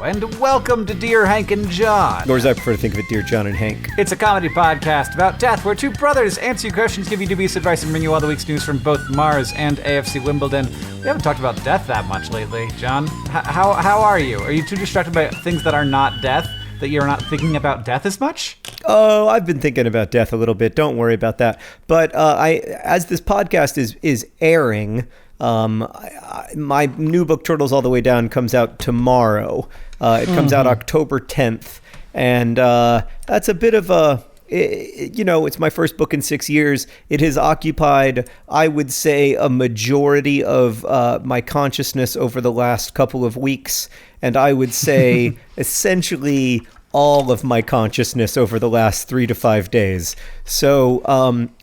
and welcome to Dear Hank and John. Or as I prefer to think of it, Dear John and Hank. It's a comedy podcast about death where two brothers answer your questions, give you dubious advice, and bring you all the week's news from both Mars and AFC Wimbledon. We haven't talked about death that much lately, John. How are you? Are you too distracted by things that are not death, that you're not thinking about death as much? Oh, I've been thinking about death a little bit. Don't worry about that. But as this podcast is airing, my new book, Turtles All the Way Down, comes out tomorrow. It comes out October 10th. And that's a bit of it's my first book in 6 years. It has occupied, I would say, a majority of my consciousness over the last couple of weeks. And I would say essentially all of my consciousness over the last 3 to 5 days. So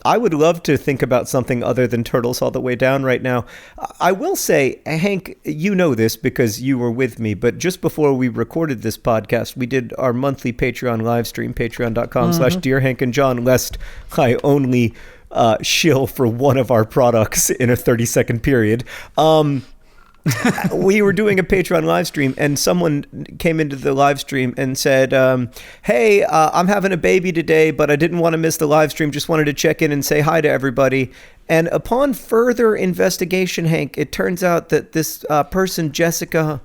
I would love to think about something other than Turtles All the Way Down right now. I will say, Hank, you know this because you were with me, but just before we recorded this podcast, we did our monthly Patreon live stream, patreon.com/Dear Hank and John, lest I only shill for one of our products in a 30-second period. We were doing a Patreon live stream and someone came into the live stream and said, hey, I'm having a baby today, but I didn't want to miss the live stream. Just wanted to check in and say hi to everybody. And upon further investigation, Hank, it turns out that this person, Jessica,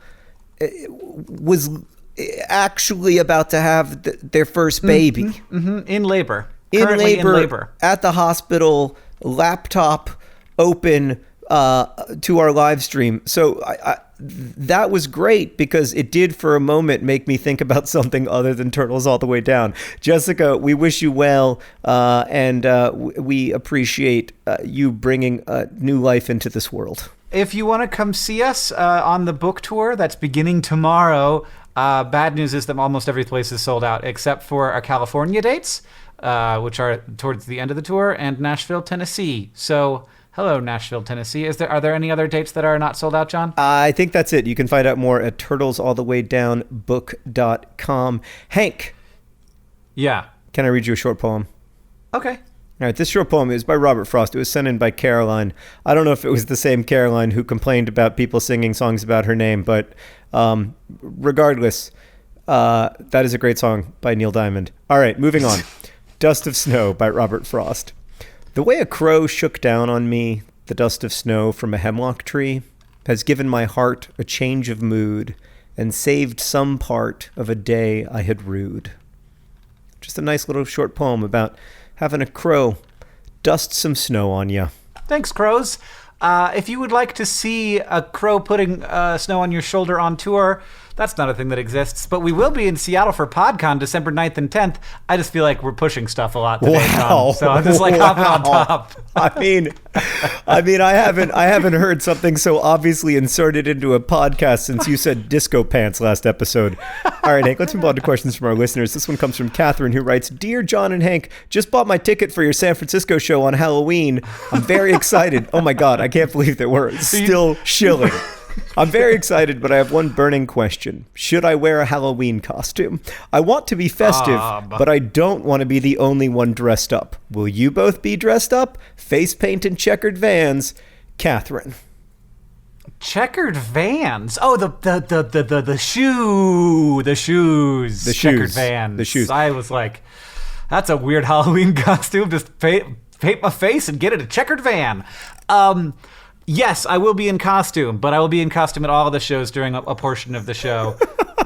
was actually about to have their first baby. In labor. Currently in labor. At the hospital, laptop open, to our live stream. So that was great because it did for a moment make me think about something other than Turtles All the Way Down. Jessica, we wish you well, and we appreciate you bringing new life into this world. If you want to come see us on the book tour that's beginning tomorrow, bad news is that almost every place is sold out except for our California dates, which are towards the end of the tour, and Nashville, Tennessee. So hello, Nashville, Tennessee. Are there any other dates that are not sold out, John? I think that's it. You can find out more at turtlesallthewaydownbook.com. Hank. Yeah. Can I read you a short poem? Okay. All right, this short poem is by Robert Frost. It was sent in by Caroline. I don't know if it was the same Caroline who complained about people singing songs about her name, but regardless, that is a great song by Neil Diamond. All right, moving on. Dust of Snow by Robert Frost. The way a crow shook down on me, the dust of snow from a hemlock tree, has given my heart a change of mood and saved some part of a day I had rued. Just a nice little short poem about having a crow dust some snow on you. Thanks, crows. If you would like to see a crow putting snow on your shoulder on tour, that's not a thing that exists, but we will be in Seattle for PodCon December 9th and 10th. I just feel like we're pushing stuff a lot today, John, so I'm just hopping on top. I mean, I haven't heard something so obviously inserted into a podcast since you said disco pants last episode. All right, Hank, let's move on to questions from our listeners. This one comes from Catherine, who writes, Dear John and Hank, just bought my ticket for your San Francisco show on Halloween. I'm very excited. Oh my God, I can't believe that we're still shilling. I'm very excited, but I have one burning question. Should I wear a Halloween costume? I want to be festive, but I don't want to be the only one dressed up. Will you both be dressed up? Face paint and checkered Vans. Catherine. Checkered Vans? Oh, the shoes. The checkered Vans. The shoes. I was like, that's a weird Halloween costume. Just paint my face and get it a checkered van. Yes, I will be in costume, but I will be in costume at all of the shows during a portion of the show.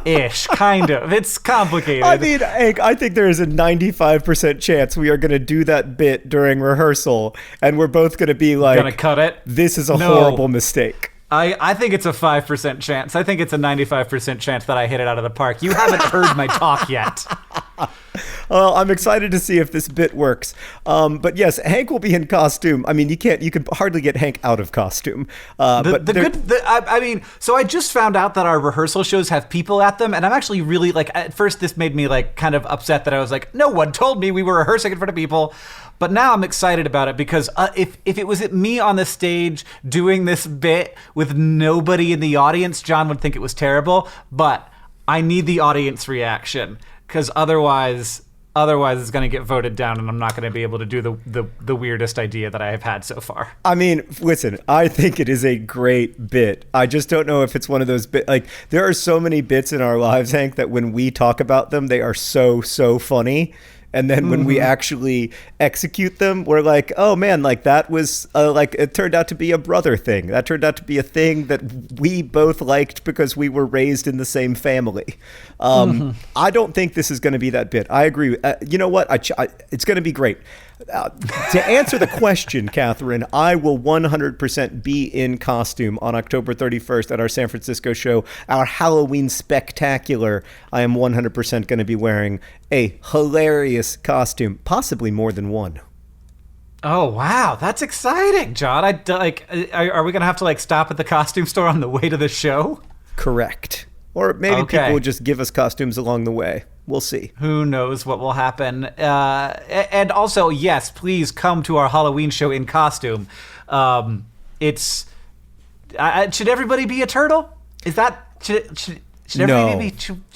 Ish, kind of. It's complicated. I mean, Hank, I think there is a 95% chance we are going to do that bit during rehearsal, and we're both going to be like, gonna cut it. This is a horrible mistake. I think it's a 5% chance. I think it's a 95% chance that I hit it out of the park. You haven't heard my talk yet. Well, I'm excited to see if this bit works. But yes, Hank will be in costume. I mean, you can hardly get Hank out of costume. So I just found out that our rehearsal shows have people at them, and I'm actually really at first this made me kind of upset that I was like, no one told me we were rehearsing in front of people. But now I'm excited about it because if it was me on the stage doing this bit with nobody in the audience, John would think it was terrible. But I need the audience reaction because otherwise Otherwise, it's going to get voted down, and I'm not going to be able to do the weirdest idea that I have had so far. I mean, listen, I think it is a great bit. I just don't know if it's one of those bit. Like, there are so many bits in our lives, Hank, that when we talk about them, they are so funny. And then when we actually execute them, we're like, oh man, like that was like it turned out to be a brother thing. That turned out to be a thing that we both liked because we were raised in the same family. I don't think this is going to be that bit. I agree. You know what? It's going to be great. To answer the question, Catherine, I will 100% be in costume on October 31st at our San Francisco show, our Halloween spectacular. I am 100% going to be wearing a hilarious costume, possibly more than one. Oh, wow. That's exciting, John. Are we going to have to like stop at the costume store on the way to the show? Correct. Or maybe people will just give us costumes along the way. We'll see. Who knows what will happen. And also, yes, please come to our Halloween show in costume. Should everybody be a turtle? Is that... Should everybody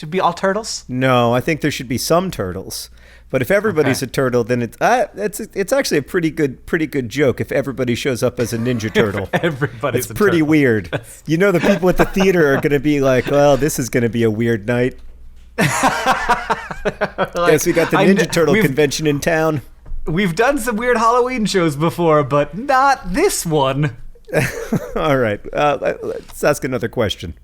be all turtles? No, I think there should be some turtles. But if everybody's a turtle, then it's actually a pretty good joke if everybody shows up as a Ninja Turtle. Everybody's it's pretty weird. You know, the people at the theater are going to be like, well, this is going to be a weird night. Yes, we got the Ninja Turtle convention in town. We've done some weird Halloween shows before, but not this one. All right. Let's ask another question.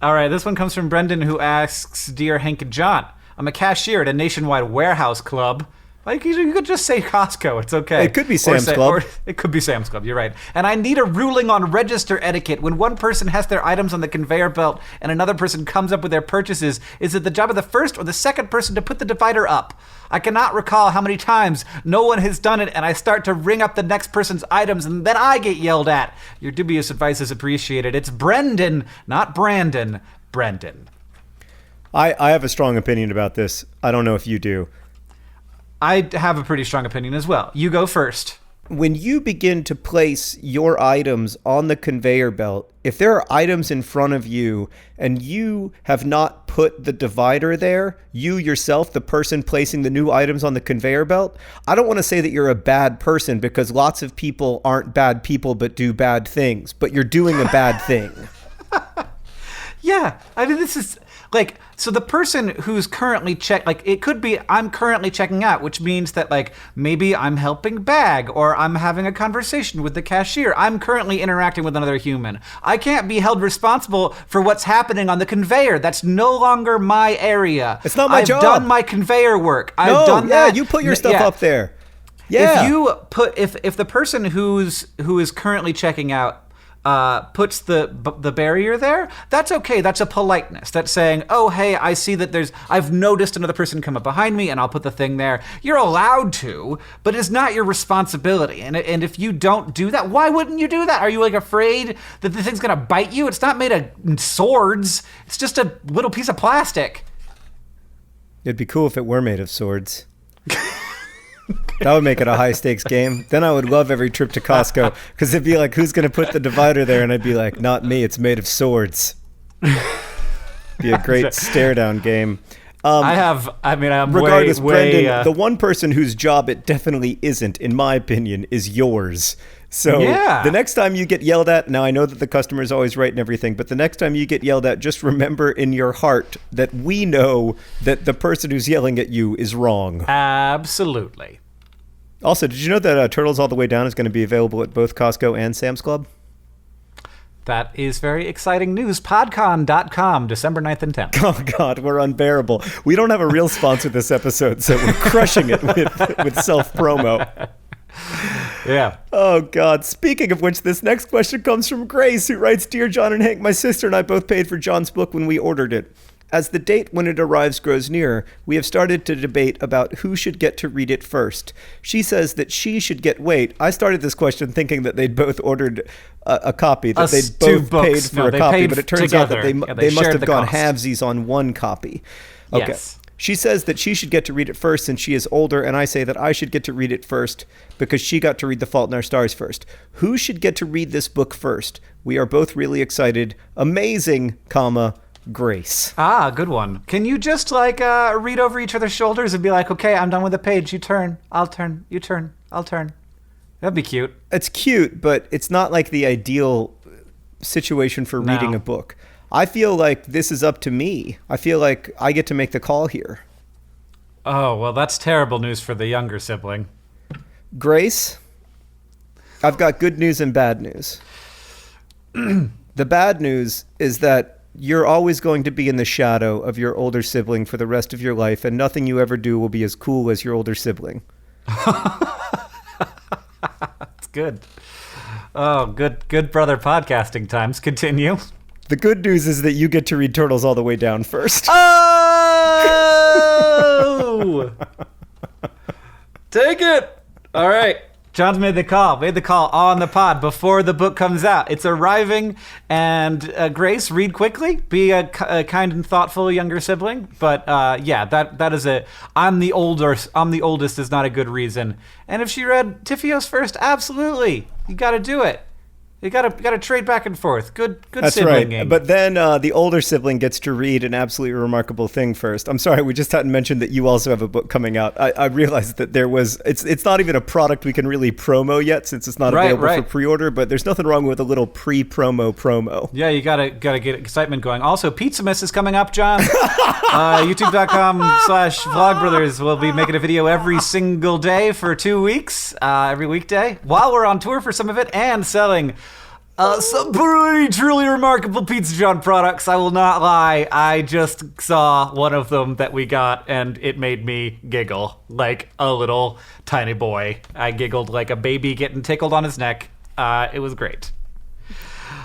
All right. This one comes from Brendan, who asks, Dear Hank and John, I'm a cashier at a nationwide warehouse club. Like, you could just say Costco. It's okay. It could be Sam's Club. Or it could be Sam's Club. You're right. And I need a ruling on register etiquette. When one person has their items on the conveyor belt and another person comes up with their purchases, is it the job of the first or the second person to put the divider up? I cannot recall how many times no one has done it, and I start to ring up the next person's items, and then I get yelled at. Your dubious advice is appreciated. It's Brendan, not Brandon. Brendan. I have a strong opinion about this. I don't know if you do. I have a pretty strong opinion as well. You go first. When you begin to place your items on the conveyor belt, if there are items in front of you and you have not put the divider there, you yourself, the person placing the new items on the conveyor belt, I don't want to say that you're a bad person because lots of people aren't bad people but do bad things, but you're doing a bad thing. Yeah, I mean, this is like, so the person who's currently it could be I'm currently checking out, which means that like maybe I'm helping bag or I'm having a conversation with the cashier. I'm currently interacting with another human. I can't be held responsible for what's happening on the conveyor. That's no longer my area. It's not my job. I've done my conveyor work. I've done that. You put your stuff up there. Yeah. If the person who is currently checking out puts the barrier there, that's okay. That's a politeness. That's saying, oh, hey, I see that I've noticed another person come up behind me and I'll put the thing there. You're allowed to, but it's not your responsibility. And if you don't do that, why wouldn't you do that? Are you like afraid that the thing's going to bite you? It's not made of swords. It's just a little piece of plastic. It'd be cool if it were made of swords. That would make it a high-stakes game. Then I would love every trip to Costco because it'd be like, who's going to put the divider there? And I'd be like, not me. It's made of swords. Be a great stare-down game. I'm regardless, way, Brendan, the one person whose job it definitely isn't, in my opinion, is yours. So the next time you get yelled at, now I know that the customer is always right and everything, but the next time you get yelled at, just remember in your heart that we know that the person who's yelling at you is wrong. Absolutely. Also, did you know that Turtles All the Way Down is going to be available at both Costco and Sam's Club? That is very exciting news. Podcon.com, December 9th and 10th. Oh, God, we're unbearable. We don't have a real sponsor this episode, so we're crushing it with self-promo. Yeah. Oh, God. Speaking of which, this next question comes from Grace, who writes, Dear John and Hank, my sister and I both paid for John's book when we ordered it. As the date when it arrives grows nearer, we have started to debate about who should get to read it first. She says that she should get I started this question thinking that they'd both ordered a copy, that they'd both paid for a copy, but it turns out that they must have gone halvesies on one copy. Okay. Yes. She says that she should get to read it first since she is older, and I say that I should get to read it first because she got to read The Fault in Our Stars first. Who should get to read this book first? We are both really excited. Amazing, Grace. Ah, good one. Can you just like read over each other's shoulders and be like, okay, I'm done with the page. You turn. I'll turn. You turn. I'll turn. That'd be cute. It's cute, but it's not like the ideal situation for reading a book. I feel like this is up to me. I feel like I get to make the call here. Oh, well, that's terrible news for the younger sibling. Grace, I've got good news and bad news. The bad news is that you're always going to be in the shadow of your older sibling for the rest of your life, and nothing you ever do will be as cool as your older sibling. That's good. Oh, good brother podcasting times. Continue. The good news is that you get to read Turtles All the Way Down first. Oh! Take it! All right. John's made the call on the pod before the book comes out. It's arriving, and Grace, read quickly. Be a kind and thoughtful younger sibling. But yeah, that is a. I'm the oldest is not a good reason. And if she read Tifios first, absolutely, you got to do it. You gotta trade back and forth. Good That's siblinging. right. But then the older sibling gets to read an absolutely remarkable thing first. I'm sorry, we just hadn't mentioned that you also have a book coming out. I realized that there was. It's not even a product we can really promo yet since it's not available for pre-order. But there's nothing wrong with a little promo. Yeah, you gotta get excitement going. Also, Pizzamas is coming up, John. YouTube.com/Vlogbrothers. We'll be making a video every single day for 2 weeks, every weekday, while we're on tour for some of it and selling. Some pretty truly remarkable Pizza John products. I will not lie. I just saw one of them that we got, and it made me giggle like a little tiny boy. I giggled like a baby getting tickled on his neck. It was great.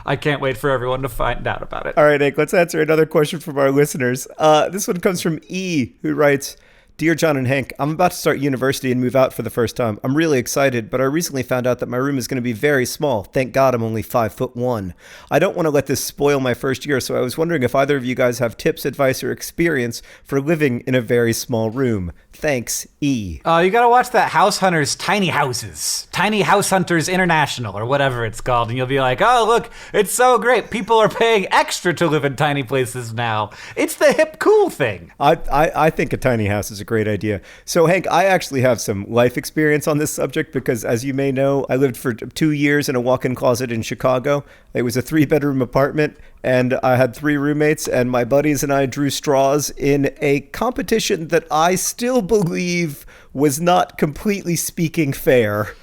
I can't wait for everyone to find out about it. All right, Nick, let's answer another question from our listeners. This one comes from E, who writes, Dear John and Hank, I'm about to start university and move out for the first time. I'm really excited, but I recently found out that my room is going to be very small. Thank God I'm only 5'1". I don't want to let this spoil my first year, so I was wondering if either of you guys have tips, advice, or experience for living in a very small room. Thanks, E. You got to watch that House Hunters Tiny Houses. Tiny House Hunters International, or whatever it's called, and you'll be like, oh, look, it's so great. People are paying extra to live in tiny places now. It's the hip, cool thing. I think a tiny house is a great idea. So, Hank, I actually have some life experience on this subject because, as you may know, I lived for 2 years in a walk-in closet in Chicago. It was a 3-bedroom apartment, and I had 3 roommates, and my buddies and I drew straws in a competition that I still believe was not completely speaking fair.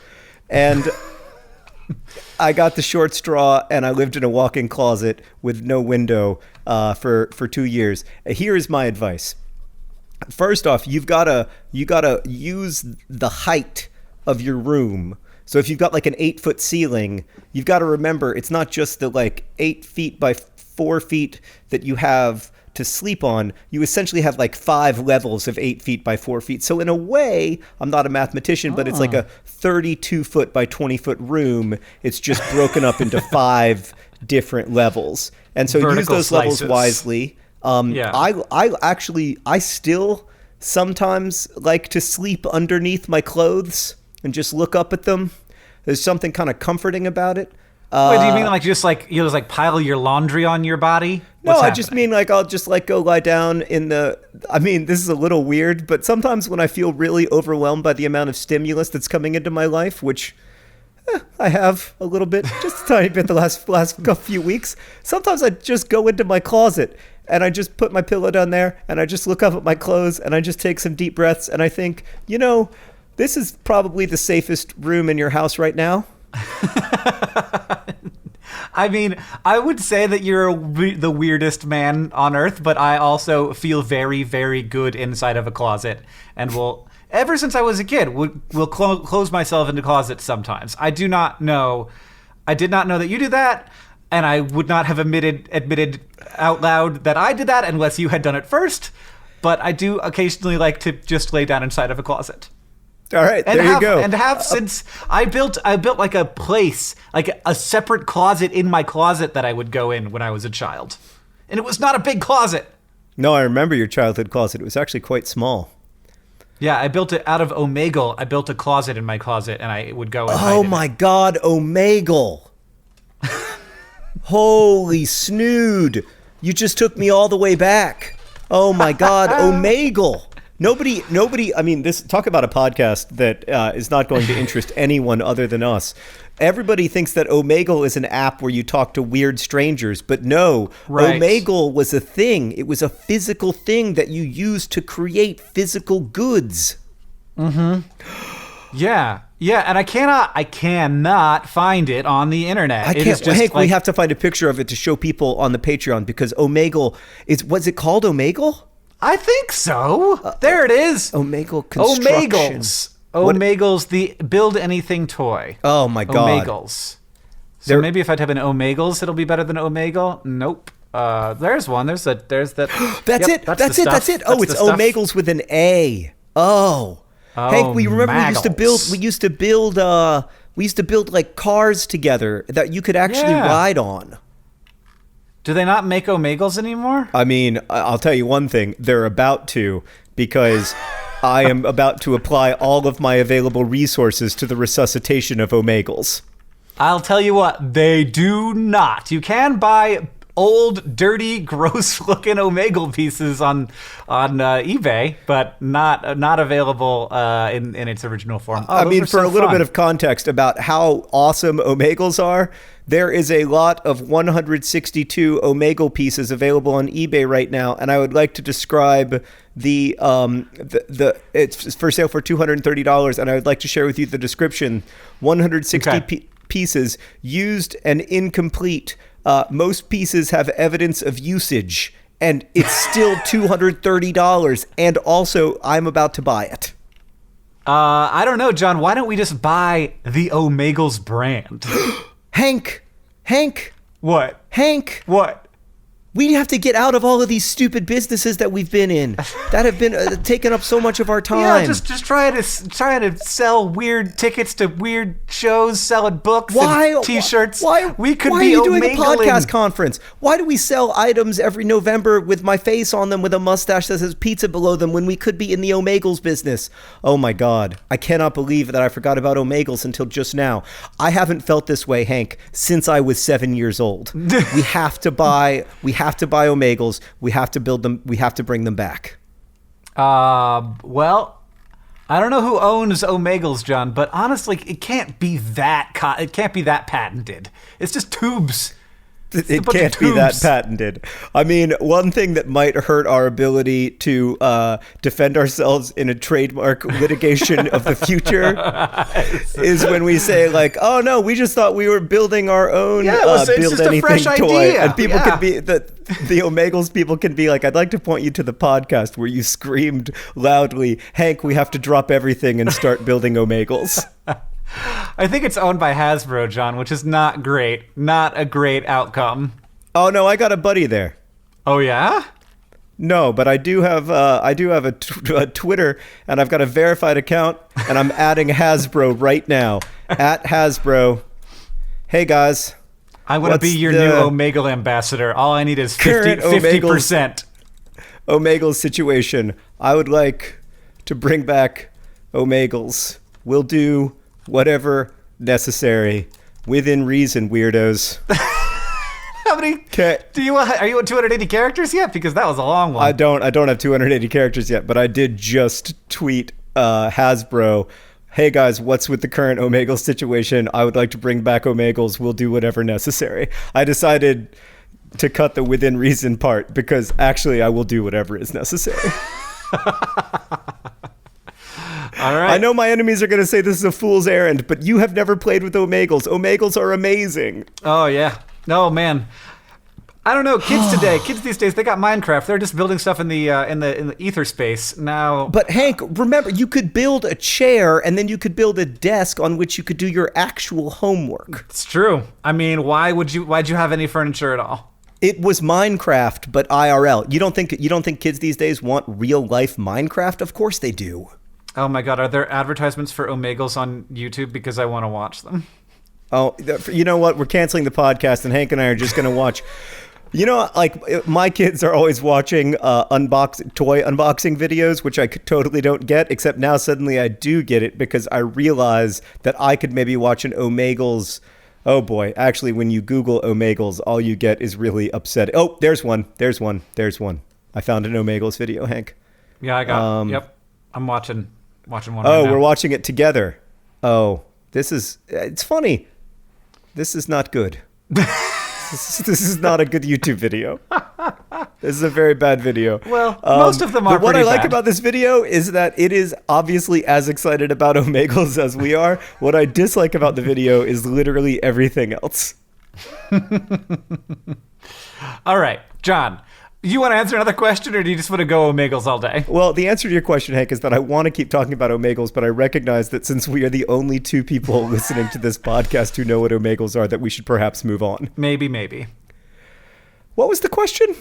And I got the short straw, and I lived in a walk-in closet with no window for 2 years. Here is my advice. First off, you gotta use the height of your room. So if you've got like an 8-foot ceiling, you've got to remember it's not just the like 8 feet by 4 feet that you have to sleep on. You essentially have like 5 levels of 8 feet by 4 feet. So in a way, I'm not a mathematician, but it's like a 32-foot by 20-foot room. It's just broken up into 5 different levels. And so use those levels wisely. I still sometimes like to sleep underneath my clothes and just look up at them. There's something kind of comforting about it. Wait, do you mean like you just pile your laundry on your body? No, I just mean like I'll just like go lie down in the. I mean, this is a little weird, but sometimes when I feel really overwhelmed by the amount of stimulus that's coming into my life, which I have a little bit, just a tiny bit the last few weeks. Sometimes I just go into my closet and I just put my pillow down there and I just look up at my clothes and I just take some deep breaths and I think, this is probably the safest room in your house right now. I mean, I would say that you're the weirdest man on earth, but I also feel very, very good inside of a closet and will, ever since I was a kid, will close myself into closets sometimes. I did not know that you do that, and I would not have admitted out loud that I did that unless you had done it first, but I do occasionally like to just lay down inside of a closet. All right, you go. And since I built like a place, like a separate closet in my closet that I would go in when I was a child. And it was not a big closet. No, I remember your childhood closet. It was actually quite small. Yeah, I built it out of Omagle. I built a closet in my closet and I would go and hide Oh in my it. God, Omagle. Holy snood. You just took me all the way back. Oh my God, Omagle. Nobody. I mean, talk about a podcast that is not going to interest anyone other than us. Everybody thinks that Omagle is an app where you talk to weird strangers, but no, right. Omagle was a thing. It was a physical thing that you used to create physical goods. Mm-hmm. Yeah, and I cannot find it on the internet. Hank, we have to find a picture of it to show people on the Patreon because Omagle was it called Omagle? I think so. There it is. Omagle construction. Omagles, the build anything toy. Oh my God. Omagles. So maybe if I type in Omagles, it'll be better than Omagle. Nope. There's one. There's that. That's it. That's it. Oh, it's Omagles with an A. Oh. Hank, we used to build like cars together that you could actually ride on. Do they not make Omagles anymore? I mean, I'll tell you one thing. They're about to, because I am about to apply all of my available resources to the resuscitation of Omagles. I'll tell you what, they do not. You can buy old, dirty, gross-looking Omagle pieces on eBay, but not available in its original form. I mean, for a little bit of context about how awesome Omagles are, there is a lot of 162 Omagle pieces available on eBay right now, and I would like to describe it's for sale for $230, and I would like to share with you the description. 160 pieces, used and incomplete. Most pieces have evidence of usage, and it's still $230, and also I'm about to buy it. I don't know, John. Why don't we just buy the Omagles brand? Hank. What? Hank. What? We have to get out of all of these stupid businesses that we've been in that have been taking up so much of our time. Yeah, just trying to sell weird tickets to weird shows, selling books and T-shirts. Why are you doing a podcast conference? Why do we sell items every November with my face on them with a mustache that says pizza below them when we could be in the Omagles business? Oh my God. I cannot believe that I forgot about Omagles until just now. I haven't felt this way, Hank, since I was 7 years old. We have to buy Omagles. We have to build them. We have to bring them back. Well, I don't know who owns Omagles, John, but honestly, it can't be that patented. It's just tubes. It can't be that patented. I mean, one thing that might hurt our ability to defend ourselves in a trademark litigation of the future is when we say, like, oh no, we just thought we were building our own build anything toy. Idea. And people can be, the Omagles people can be like, I'd like to point you to the podcast where you screamed loudly, Hank, we have to drop everything and start building Omagles. I think it's owned by Hasbro, John, which is not great. Not a great outcome. Oh no, I got a buddy there. Oh yeah? No, but I do have a Twitter, and I've got a verified account, and I'm adding Hasbro right now. At Hasbro. Hey guys. I want to be your new Omagle ambassador. All I need is 50%. Omagles situation. I would like to bring back Omagles. We'll do whatever necessary within reason, weirdos. How many? Are you at 280 characters yet? Because that was a long one. I don't have 280 characters yet, but I did just tweet Hasbro. Hey guys, what's with the current Omagle situation? I would like to bring back Omagles. We'll do whatever necessary. I decided to cut the within reason part because actually I will do whatever is necessary. All right. I know my enemies are going to say this is a fool's errand, but you have never played with Omagles. Omagles are amazing. Oh, yeah. Oh, man. I don't know. Kids these days, they got Minecraft. They're just building stuff in the ether space now. But Hank, remember, you could build a chair and then you could build a desk on which you could do your actual homework. It's true. I mean, why'd you have any furniture at all? It was Minecraft, but IRL. You don't think kids these days want real life Minecraft? Of course they do. Oh my God, are there advertisements for Omagles on YouTube? Because I want to watch them. Oh, you know what? We're canceling the podcast, and Hank and I are just going to watch. You know, like, my kids are always watching toy unboxing videos, which I totally don't get, except now suddenly I do get it because I realize that I could maybe watch an Omagles Oh boy, actually, when you Google Omagles, all you get is really upsetting. Oh, there's one. I found an Omagles video, Hank. Yeah, I got. Yep, I'm watching one. Oh, right now. we're watching it together. Oh, it's funny. This is not good. This is not a good YouTube video. This is a very bad video. Well, most of them are What I pretty like bad. about this video is that it is obviously as excited about Omagles as we are. What I dislike about the video is literally everything else. All right, John, you want to answer another question, or do you just want to go Omagles all day? Well, the answer to your question, Hank, is that I want to keep talking about Omagles, but I recognize that since we are the only two people listening to this podcast who know what Omagles are, that we should perhaps move on. Maybe. What was the question?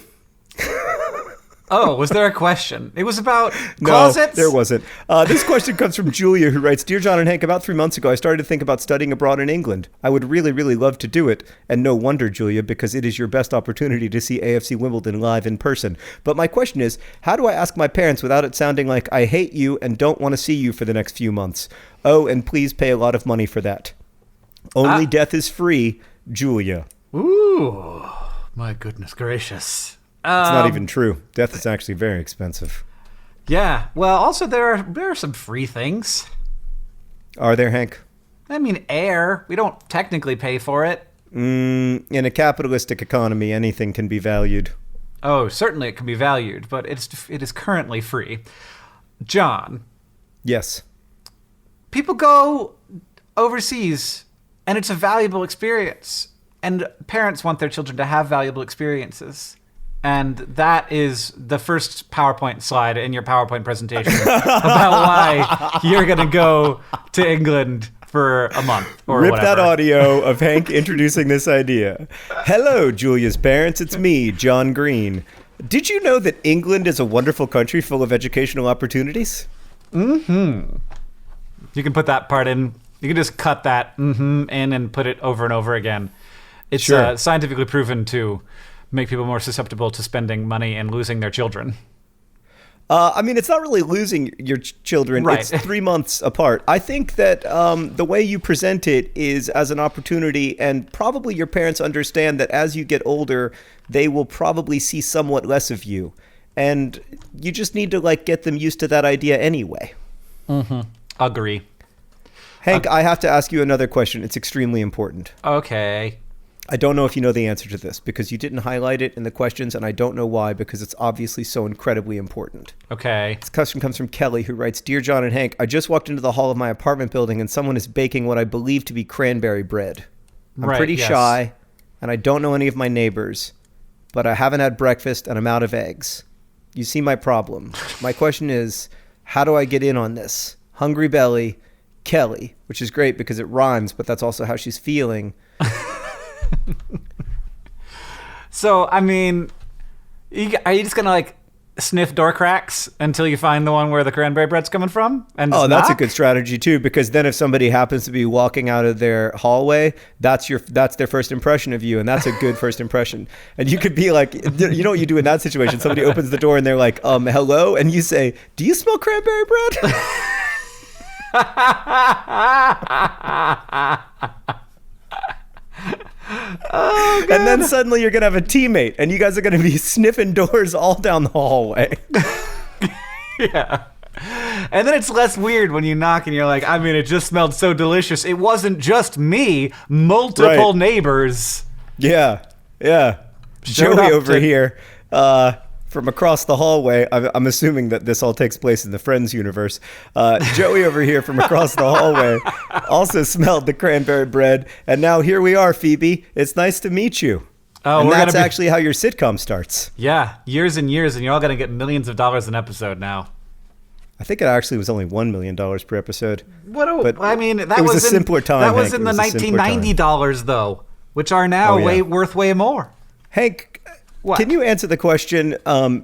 Oh, was there a question? It was about No, closets? there wasn't. This question comes from Julia, who writes, Dear John and Hank, about 3 months ago, I started to think about studying abroad in England. I would really, really love to do it. And no wonder, Julia, because it is your best opportunity to see AFC Wimbledon live in person. But my question is, how do I ask my parents without it sounding like I hate you and don't want to see you for the next few months? Oh, and please pay a lot of money for that. Only death is free, Julia. Ooh, my goodness gracious. It's not even true. Death is actually very expensive. Yeah. Well, also there are some free things. Are there, Hank? I mean, air. We don't technically pay for it. In a capitalistic economy, anything can be valued. Oh, certainly it can be valued, but it is currently free. John, Yes. people go overseas, and it's a valuable experience. And parents want their children to have valuable experiences. And that is the first PowerPoint slide in your PowerPoint presentation about why you're going to go to England for a month or Rip whatever. that audio of Hank introducing this idea. Hello, Julia's parents. It's me, John Green. Did you know that England is a wonderful country full of educational opportunities? You can put that part in. You can just cut that in and put it over and over again. It's Sure. Scientifically proven to make people more susceptible to spending money and losing their children. I mean, it's not really losing your children. Right. It's 3 months apart. I think that the way you present it is as an opportunity, and probably your parents understand that as you get older, they will probably see somewhat less of you. And you just need to, get them used to that idea anyway. Agree. Hank, I have to ask you another question. It's extremely important. Okay. I don't know if you know the answer to this because you didn't highlight it in the questions, and I don't know why because it's obviously so incredibly important. Okay. This question comes from Kelly, who writes, Dear John and Hank, I just walked into the hall of my apartment building and someone is baking what I believe to be cranberry bread. I'm Right, pretty yes. shy, and I don't know any of my neighbors, but I haven't had breakfast and I'm out of eggs. You see my problem. My question is, how do I get in on this? Hungry belly, Kelly, which is great because it rhymes, but that's also how she's feeling. So, I mean, are you just going to, sniff door cracks until you find the one where the cranberry bread's coming from? And just That's a knock? good strategy too, because then if somebody happens to be walking out of their hallway, that's their first impression of you, and that's a good first impression. And you could be like, you know what you do in that situation? Somebody opens the door and they're like, hello, and you say, do you smell cranberry bread? And then suddenly you're gonna have a teammate, and you guys are gonna be sniffing doors all down the hallway. Yeah. And then it's less weird when you knock and you're like, I mean, it just smelled so delicious. It wasn't just me, multiple Right. neighbors. Yeah. Showed Joey up over to- here, from across the hallway. I'm assuming that this all takes place in the Friends universe. Joey over here from across the hallway also smelled the cranberry bread, and now here we are, Phoebe. It's nice to meet you. Oh, and we're that's gonna be- actually how your sitcom starts. Yeah, years and years, and you're all going to get millions of dollars an episode now. I think it actually was only $1 million per episode. But I mean, that it was a in, simpler time, That was Hank. in It the was a simpler time. $1990 though, which are now Oh, yeah. worth way more. Hank, What? can you answer the question?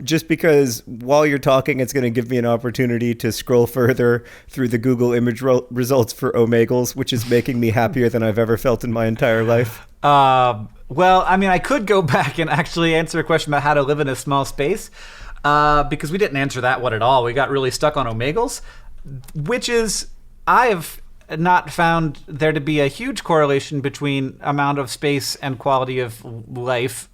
Just because while you're talking, it's going to give me an opportunity to scroll further through the Google image results for Omagles, which is making me happier than I've ever felt in my entire life. Well, I mean, I could go back and actually answer a question about how to live in a small space, because we didn't answer that one at all. We got really stuck on Omagles, which is, I have not found there to be a huge correlation between amount of space and quality of life.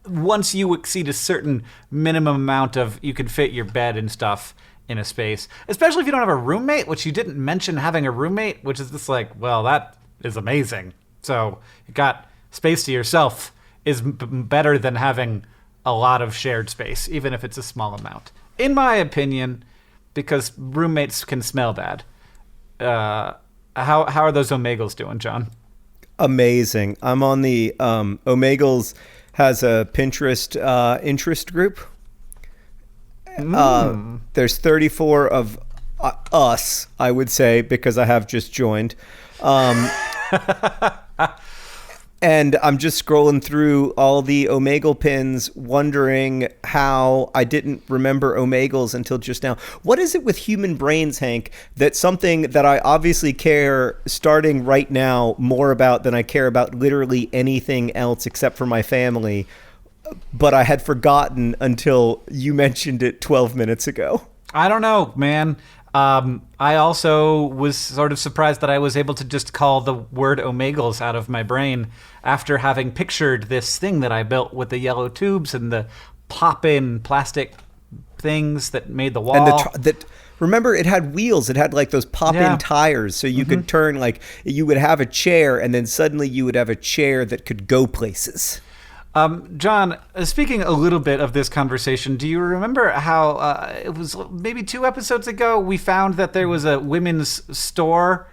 Once you exceed a certain minimum amount of, you can fit your bed and stuff in a space, especially if you don't have a roommate, which you didn't mention having a roommate, which is just like, well, that is amazing. So you got space to yourself is better than having a lot of shared space, even if it's a small amount. In my opinion, because roommates can smell bad. How are those Omagles doing, John? Amazing. I'm on the Omagles has a Pinterest interest group. There's 34 of us, I would say, because I have just joined. And I'm just scrolling through all the Omagle pins, wondering how I didn't remember Omagles until just now. What is it with human brains, Hank, that something that I obviously care starting right now more about than I care about literally anything else except for my family, but I had forgotten until you mentioned it 12 minutes ago? I don't know, man. I also was sort of surprised that I was able to just call the word Omagles out of my brain after having pictured this thing that I built with the yellow tubes and the pop-in plastic things that made the wall. And remember, it had wheels. It had like those pop-in tires, so you could turn, like, you would have a chair, and then suddenly you would have a chair that could go places. John, speaking a little bit of this conversation, do you remember how it was maybe 2 episodes ago we found that there was a women's store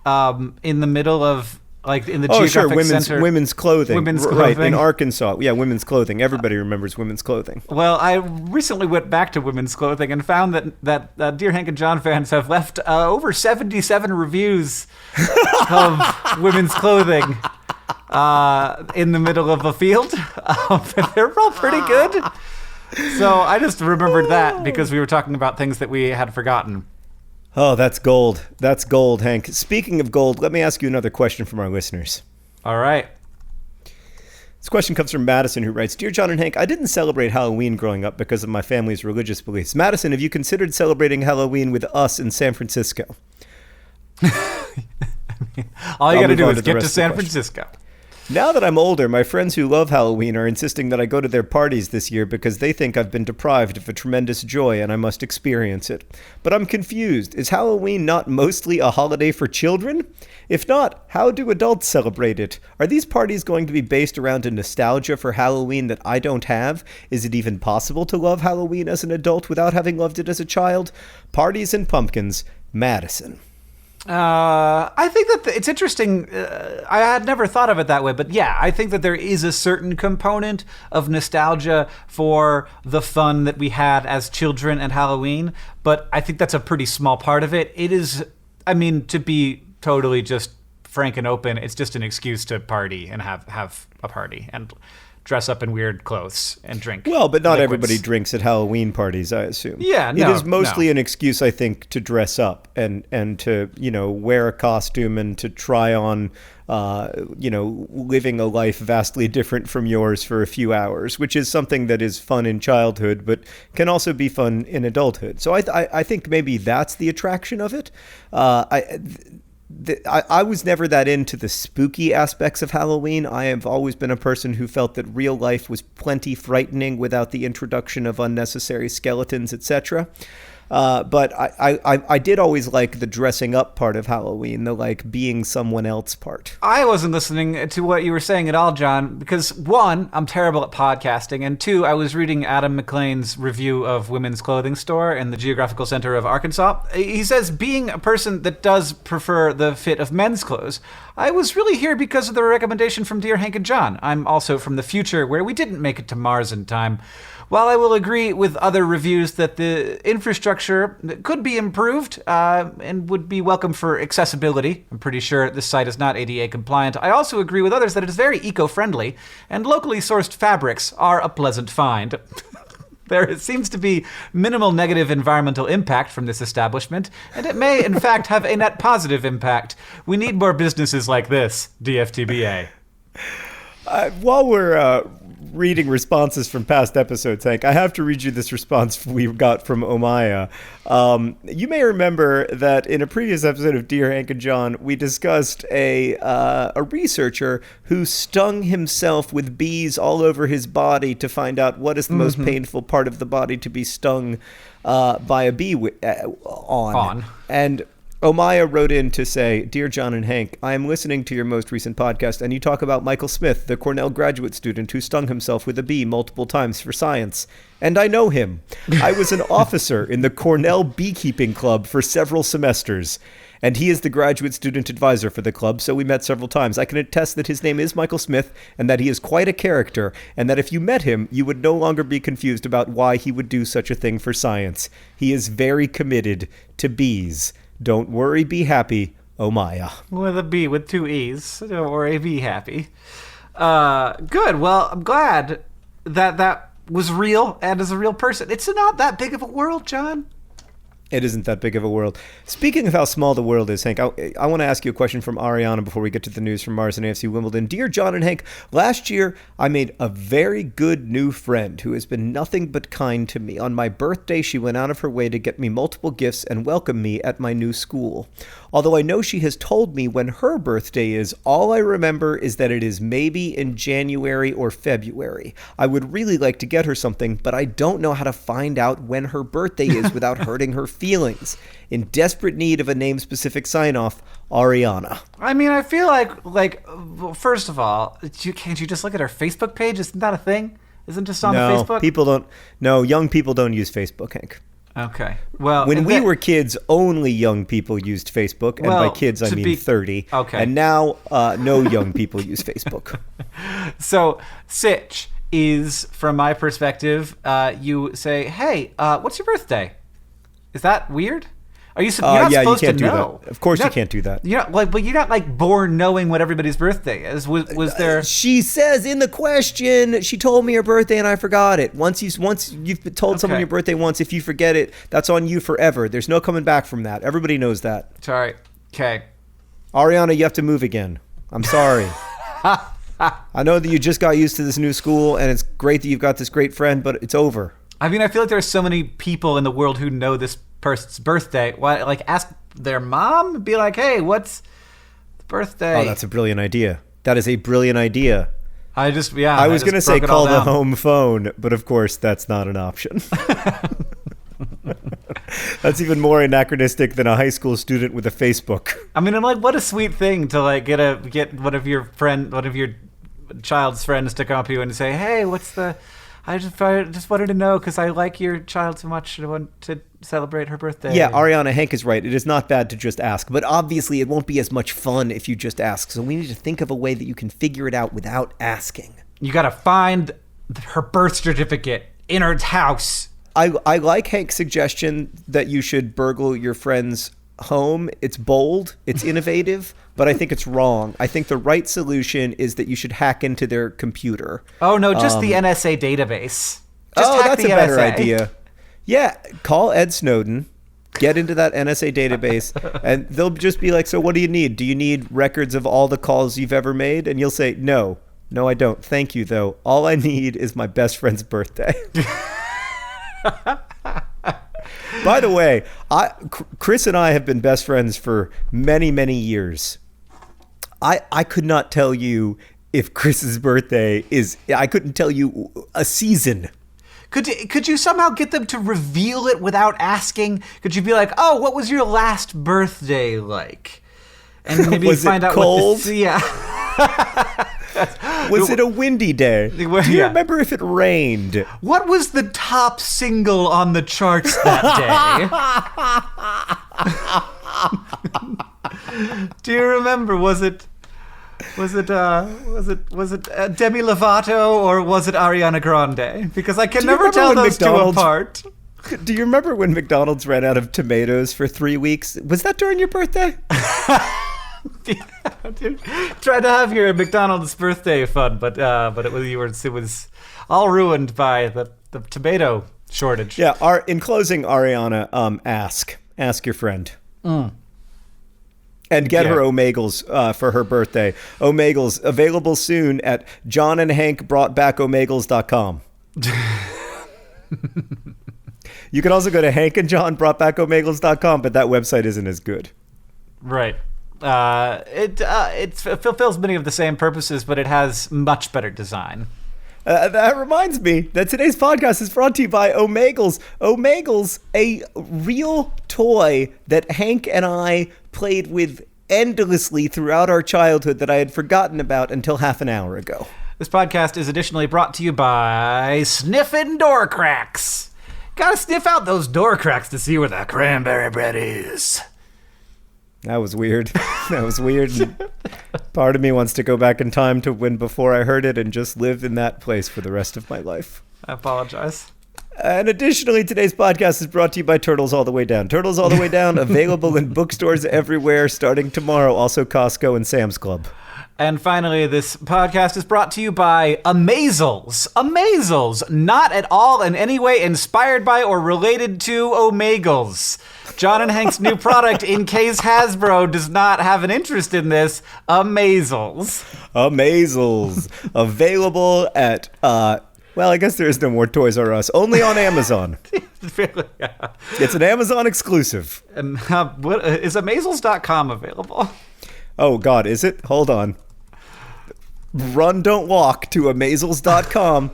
in the middle of, like, in the geographic center? Women's clothing. Women's clothing. Right, in Arkansas. Yeah, women's clothing. Everybody remembers women's clothing. Well, I recently went back to women's clothing and found that Dear Hank and John fans have left over 77 reviews of women's clothing. In the middle of a field. They're all pretty good. So I just remembered that because we were talking about things that we had forgotten. Oh, that's gold. That's gold, Hank. Speaking of gold, let me ask you another question from our listeners. All right. This question comes from Madison, who writes, Dear John and Hank, I didn't celebrate Halloween growing up because of my family's religious beliefs. Madison, have you considered celebrating Halloween with us in San Francisco? All you got to do is get to San Francisco. Now that I'm older, my friends who love Halloween are insisting that I go to their parties this year because they think I've been deprived of a tremendous joy and I must experience it. But I'm confused. Is Halloween not mostly a holiday for children? If not, how do adults celebrate it? Are these parties going to be based around a nostalgia for Halloween that I don't have? Is it even possible to love Halloween as an adult without having loved it as a child? Parties and pumpkins, Madison. I think that it's interesting. I had never thought of it that way, but yeah, I think that there is a certain component of nostalgia for the fun that we had as children at Halloween, but I think that's a pretty small part of it. It is, I mean, to be totally just frank and open, it's just an excuse to party and have a party and dress up in weird clothes and drink. Well, but not liquids. Everybody drinks at Halloween parties, I assume. Yeah, no. It is mostly an excuse, I think, to dress up and to, wear a costume and to try on, living a life vastly different from yours for a few hours, which is something that is fun in childhood, but can also be fun in adulthood. So I think maybe that's the attraction of it. I was never that into the spooky aspects of Halloween. I have always been a person who felt that real life was plenty frightening without the introduction of unnecessary skeletons, etc. But I did always like the dressing up part of Halloween, the like being someone else part. I wasn't listening to what you were saying at all, John, because 1, I'm terrible at podcasting, and 2, I was reading Adam McLean's review of Women's Clothing Store in the Geographical Center of Arkansas. He says, being a person that does prefer the fit of men's clothes, I was really here because of the recommendation from Dear Hank and John. I'm also from the future where we didn't make it to Mars in time. While I will agree with other reviews that the infrastructure could be improved and would be welcome for accessibility, I'm pretty sure this site is not ADA compliant, I also agree with others that it is very eco-friendly, and locally sourced fabrics are a pleasant find. There seems to be minimal negative environmental impact from this establishment, and it may, in fact, have a net positive impact. We need more businesses like this, DFTBA. While we're reading responses from past episodes, Hank. I have to read you this response we got from Omaya. You may remember that in a previous episode of Dear Hank and John, we discussed a researcher who stung himself with bees all over his body to find out what is the most painful part of the body to be stung by a bee on. And Omaya wrote in to say, Dear John and Hank, I am listening to your most recent podcast, and you talk about Michael Smith, the Cornell graduate student who stung himself with a bee multiple times for science. And I know him. I was an officer in the Cornell Beekeeping Club for several semesters, and he is the graduate student advisor for the club, so we met several times. I can attest that his name is Michael Smith, and that he is quite a character, and that if you met him, you would no longer be confused about why he would do such a thing for science. He is very committed to bees. Don't worry, be happy, Omaya. With a B with 2 E's. Don't worry, be happy. Good. Well, I'm glad that was real and is a real person. It's not that big of a world, John. It isn't that big of a world. Speaking of how small the world is, Hank, I want to ask you a question from Ariana before we get to the news from Mars and AFC Wimbledon. Dear John and Hank, last year I made a very good new friend who has been nothing but kind to me. On my birthday, she went out of her way to get me multiple gifts and welcome me at my new school. Although I know she has told me when her birthday is, all I remember is that it is maybe in January or February. I would really like to get her something, but I don't know how to find out when her birthday is without hurting her feelings. In desperate need of a name-specific sign-off, Ariana. I mean, I feel like well, first of all, can't you just look at her Facebook page? Isn't that a thing? Isn't it just on Facebook? Young people don't use Facebook, Hank. Okay. Well, when we were kids, only young people used Facebook, and by kids I mean 30. Okay. And now, no young people use Facebook. So, Sitch is, from my perspective, you say, "Hey, what's your birthday?" Is that weird? Are you? You're not supposed you can't to do know. that. Of course, you can't do that. But you're not born knowing what everybody's birthday is. Was there? She says in the question, she told me her birthday and I forgot it. Once you've told someone your birthday once, if you forget it, that's on you forever. There's no coming back from that. Everybody knows that. Sorry. Okay. Ariana, you have to move again. I'm sorry. I know that you just got used to this new school, and it's great that you've got this great friend, but it's over. I mean, I feel like there's so many people in the world who know this person's birthday. Why, ask their mom? Be like, hey, what's the birthday? Oh, that's a brilliant idea. That is a brilliant idea. I was going to say call the home phone, but of course that's not an option. That's even more anachronistic than a high school student with a Facebook. I mean, I'm like, what a sweet thing to get one of your child's friends to come up to you and say, hey, what's the... I just wanted to know because I like your child so much. I want to celebrate her birthday. Yeah, Ariana, Hank is right. It is not bad to just ask, but obviously it won't be as much fun if you just ask. So we need to think of a way that you can figure it out without asking. You got to find her birth certificate in her house. I like Hank's suggestion that you should burgle your friend's home. It's bold, it's innovative, but I think it's wrong. I think the right solution is that you should hack into their computer. Oh, no, just the NSA database. That's a better idea. Yeah, call Ed Snowden, get into that NSA database, and they'll just be like, so what do you need? Do you need records of all the calls you've ever made? And you'll say, no, I don't. Thank you, though. All I need is my best friend's birthday. By the way, Chris and I have been best friends for many, many years. I could not tell you if Chris's birthday is... I couldn't tell you a season. Could you somehow get them to reveal it without asking? Could you be like, oh, what was your last birthday like? And maybe was find it out cold? Was it a windy day? Do you remember if it rained? What was the top single on the charts that day? Do you remember? Was it Demi Lovato or was it Ariana Grande? Because I can never tell those two apart. Do you remember when McDonald's ran out of tomatoes for 3 weeks? Was that during your birthday? Dude, tried to have your McDonald's birthday fun, but it was all ruined by the tomato shortage. Yeah. In closing, Ariana, ask your friend. And get her Omagles for her birthday. Omagles, available soon at johnandhankbroughtbackomagles.com. You can also go to hankandjohnbroughtbackomagles.com, but that website isn't as good. Right. It fulfills many of the same purposes, but it has much better design. That reminds me that today's podcast is brought to you by Omagles. Omagles, a real toy that Hank and I played with endlessly throughout our childhood that I had forgotten about until half an hour ago. This podcast is additionally brought to you by Sniffin' Door Cracks. Gotta sniff out those door cracks to see where the cranberry bread is. That was weird. That was weird. Part of me wants to go back in time to when before I heard it and just live in that place for the rest of my life. I apologize. And additionally, today's podcast is brought to you by Turtles All the Way Down. Turtles All the Way Down, available in bookstores everywhere starting tomorrow. Also Costco and Sam's Club. And finally, this podcast is brought to you by Omagles. Omagles, not at all in any way inspired by or related to Omagles. John and Hank's new product, in case Hasbro does not have an interest in this, Omagles. Omagles, available at, well, I guess there is no more Toys R Us, only on Amazon. Yeah. It's an Amazon exclusive. And what is Omagles.com available? Oh, God, is it? Hold on. Run, don't walk to Omagles.com.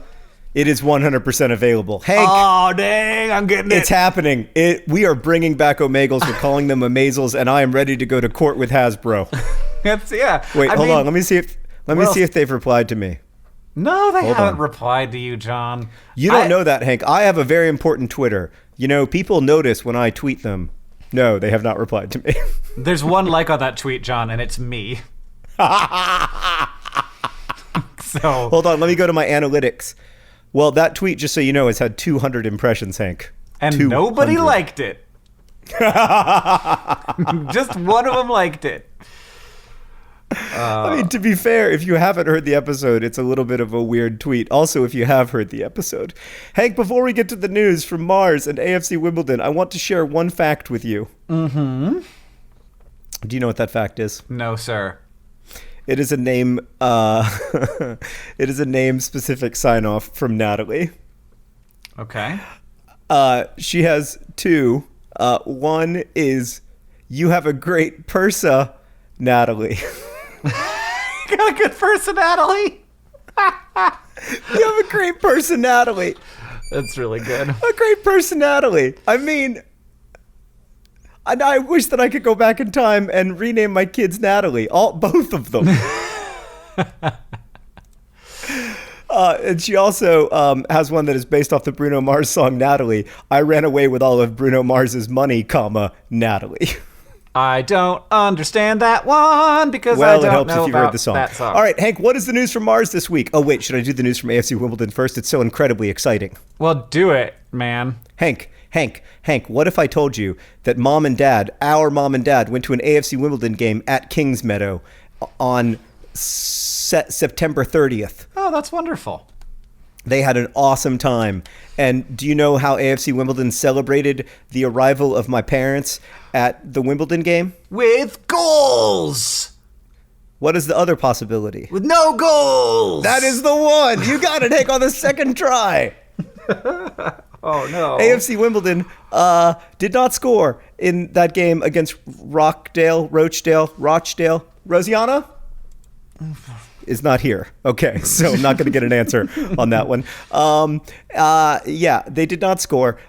It is 100% available. Hank. Oh, dang, I'm getting it. It's happening. We are bringing back Omagles. We're calling them Omagles, and I am ready to go to court with Hasbro. Yeah. Wait, hold on. Let me see if they've replied to me. No, they haven't replied to you, John. You don't know that, Hank. I have a very important Twitter. You know, people notice when I tweet them. No, they have not replied to me. There's one like on that tweet, John, and it's me. So hold on, let me go to my analytics. Well, that tweet, just so you know, has had 200 impressions, Hank. And 200. Nobody liked it. Just one of them liked it. I mean, to be fair, if you haven't heard the episode, it's a little bit of a weird tweet. Also, if you have heard the episode. Hank, before we get to the news from Mars and AFC Wimbledon, I want to share one fact with you. Mm-hmm. Do you know what that fact is? No, sir. It is a name. It is a name-specific sign-off from Natalie. Okay. She has two. One is, "You have a great persa, Natalie." You got a good personality. You have a great personality. That's really good. A great personality. I mean, I wish that I could go back in time and rename my kids Natalie. Both of them. And she also has one that is based off the Bruno Mars song Natalie. "I ran away with all of Bruno Mars's money, Natalie." I don't understand that one because well, I don't it helps know if you've about heard the song. That song. All right, Hank, what is the news from Mars this week? Oh, wait, should I do the news from AFC Wimbledon first? It's so incredibly exciting. Well, do it, man. Hank, what if I told you that our mom and dad, went to an AFC Wimbledon game at Kingsmeadow on September 30th? Oh, that's wonderful. They had an awesome time. And do you know how AFC Wimbledon celebrated the arrival of my parents at the Wimbledon game? With goals! What is the other possibility? With no goals! That is the one! You got it, Hank, on the second try! Oh, no. AFC Wimbledon did not score in that game against Rochdale. Rosiana is not here. Okay, so I'm not going to get an answer on that one. Yeah, they did not score,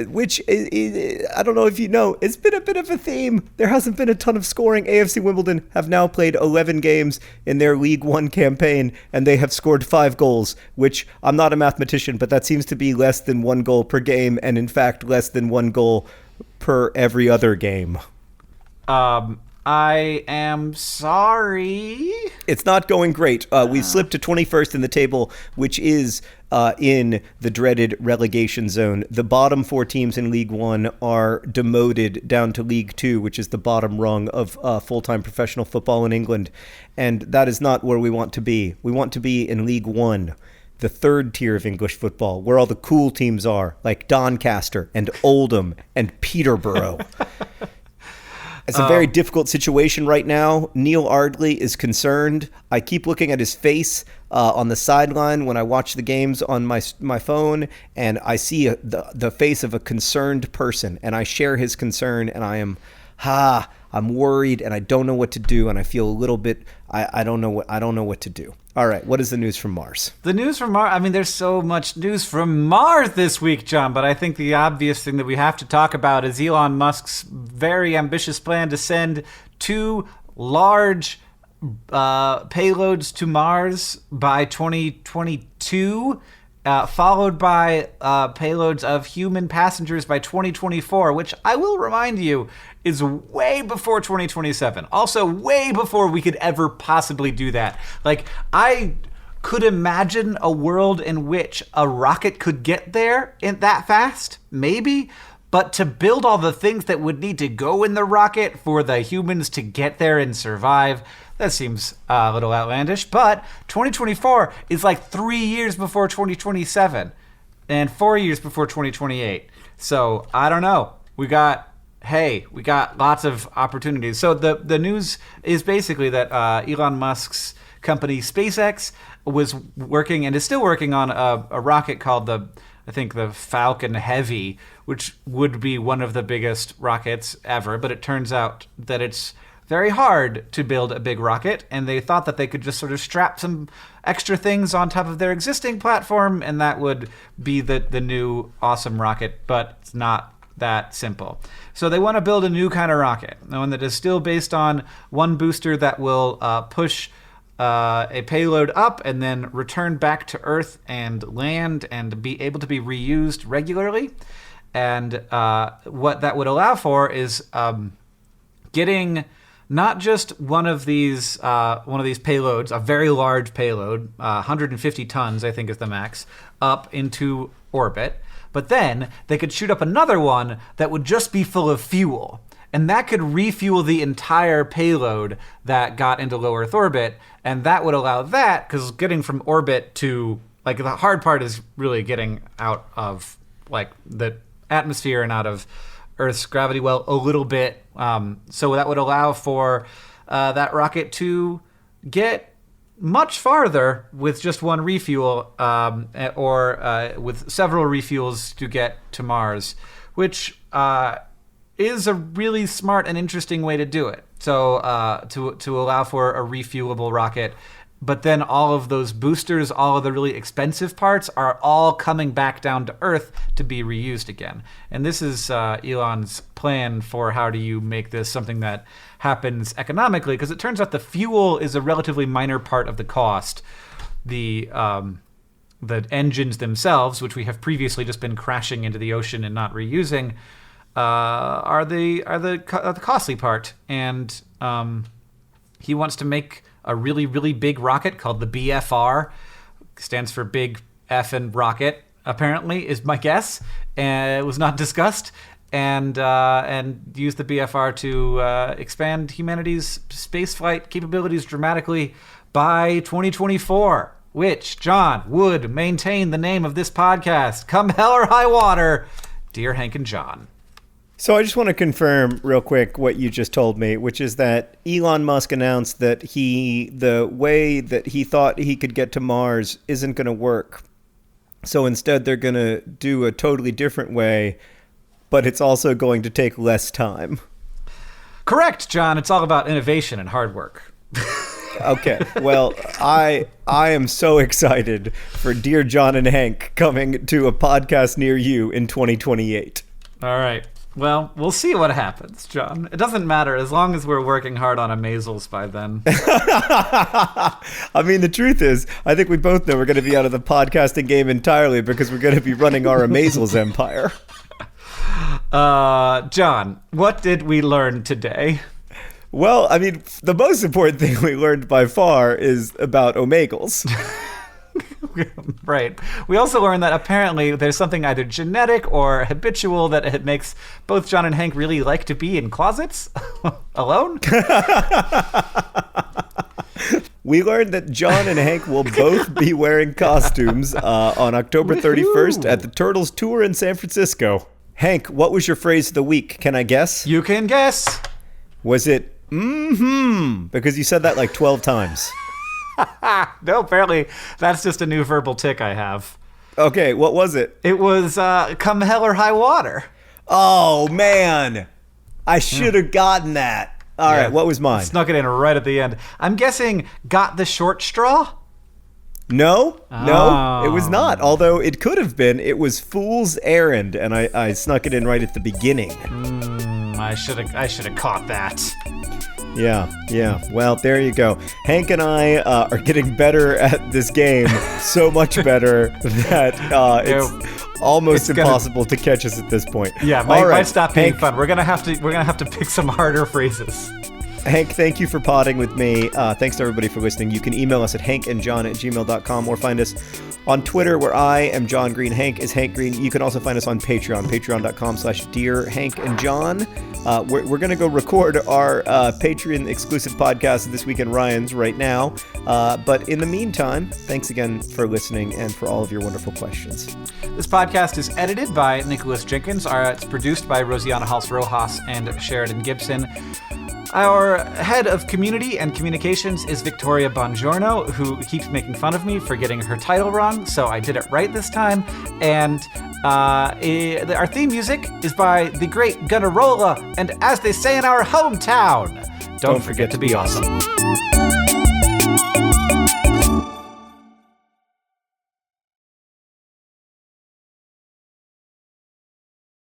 which I don't know if you know, it's been a bit of a theme. There hasn't been a ton of scoring. AFC Wimbledon have now played 11 games in their League One campaign, and they have scored 5 goals, which I'm not a mathematician, but that seems to be less than 1 goal per game, and in fact, less than 1 goal per every other game. I am sorry. It's not going great. We've slipped to 21st in the table, which is in the dreaded relegation zone. The bottom 4 teams in League One are demoted down to League Two, which is the bottom rung of full-time professional football in England. And that is not where we want to be. We want to be in League One, the 3rd tier of English football, where all the cool teams are, like Doncaster and Oldham and Peterborough. It's a very difficult situation right now. Neil Ardley is concerned. I keep looking at his face on the sideline when I watch the games on my phone, and I see the face of a concerned person, and I share his concern, and I'm worried, and I don't know what to do, and I feel a little bit I don't know what to do. All right, what is the news from Mars? The news from Mars, I mean, there's so much news from Mars this week, John, but I think the obvious thing that we have to talk about is Elon Musk's very ambitious plan to send 2 large payloads to Mars by 2022, followed by payloads of human passengers by 2024, which I will remind you is way before 2027. Also, way before we could ever possibly do that. Like, I could imagine a world in which a rocket could get there that fast, maybe, but to build all the things that would need to go in the rocket for the humans to get there and survive, that seems a little outlandish. But 2024 is like 3 years before 2027 and 4 years before 2028. So I don't know. We got lots of opportunities. So the news is basically that Elon Musk's company SpaceX was working and is still working on a rocket called the Falcon Heavy, which would be one of the biggest rockets ever. But it turns out that it's very hard to build a big rocket, and they thought that they could just sort of strap some extra things on top of their existing platform, and that would be the new awesome rocket. But it's not that simple. So they want to build a new kind of rocket, one that is still based on one booster that will push a payload up and then return back to Earth and land and be able to be reused regularly. And what that would allow for is getting not just one of these payloads, a very large payload, 150 tons, I think is the max, up into orbit. But then they could shoot up another one that would just be full of fuel. And that could refuel the entire payload that got into low Earth orbit. And that would allow that, because getting from orbit to, like, the hard part is really getting out of, like, the atmosphere and out of Earth's gravity well a little bit. So that would allow for that rocket to get much farther with just one refuel, or with several refuels to get to Mars, which is a really smart and interesting way to do it. So to allow for a refuelable rocket, but then all of those boosters, all of the really expensive parts are all coming back down to Earth to be reused again. And this is Elon's plan for how do you make this something that happens economically, because it turns out the fuel is a relatively minor part of the cost. The engines themselves, which we have previously just been crashing into the ocean and not reusing, are the costly part. And he wants to make a really, really big rocket called the BFR. Stands for Big Effin' Rocket, apparently, is my guess. And it was not discussed. And use the BFR to expand humanity's spaceflight capabilities dramatically by 2024, which, John, would maintain the name of this podcast, come hell or high water, Dear Hank and John. So I just want to confirm real quick what you just told me, which is that Elon Musk announced that the way that he thought he could get to Mars isn't going to work. So instead they're going to do a totally different way, but it's also going to take less time. Correct, John. It's all about innovation and hard work. Okay. Well, I am so excited for Dear John and Hank coming to a podcast near you in 2028. All right. Well, we'll see what happens, John. It doesn't matter as long as we're working hard on Omagles by then. I mean, the truth is, I think we both know we're going to be out of the podcasting game entirely because we're going to be running our Omagles empire. John, what did we learn today? Well, I mean, the most important thing we learned by far is about Omagles. Right. We also learned that apparently there's something either genetic or habitual that it makes both John and Hank really like to be in closets alone. We learned that John and Hank will both be wearing costumes on October 31st at the Turtles Tour in San Francisco. Hank, what was your phrase of the week? Can I guess? You can guess. Was it because you said that like 12 times. No, apparently that's just a new verbal tick I have. Okay, what was it? It was come hell or high water. Oh, man. I should have gotten that. All right, what was mine? Snuck it in right at the end. I'm guessing got the short straw? No, it was not. Although it could have been. It was Fool's Errand, and I snuck it in right at the beginning. I should have caught that. Yeah. Well, there you go. Hank and I are getting better at this game, so much better that it's almost impossible to catch us at this point. Yeah, might stop being fun. We're gonna have to pick some harder phrases. Hank, thank you for potting with me. Thanks to everybody for listening. You can email us at hankandjohn@gmail.com or find us on Twitter, where I am John Green. Hank is Hank Green. You can also find us on Patreon, patreon.com/DearHankandJohn. We're going to go record our Patreon exclusive podcast, This Week in Ryan's, right now. But in the meantime, thanks again for listening and for all of your wonderful questions. This podcast is edited by Nicholas Jenkins. It's produced by Rosiana Hals-Rojas and Sheridan Gibson. Our head of community and communications is Victoria Bongiorno, who keeps making fun of me for getting her title wrong, so I did it right this time. And our theme music is by the great Gunnarolla, and as they say in our hometown, don't forget to be awesome.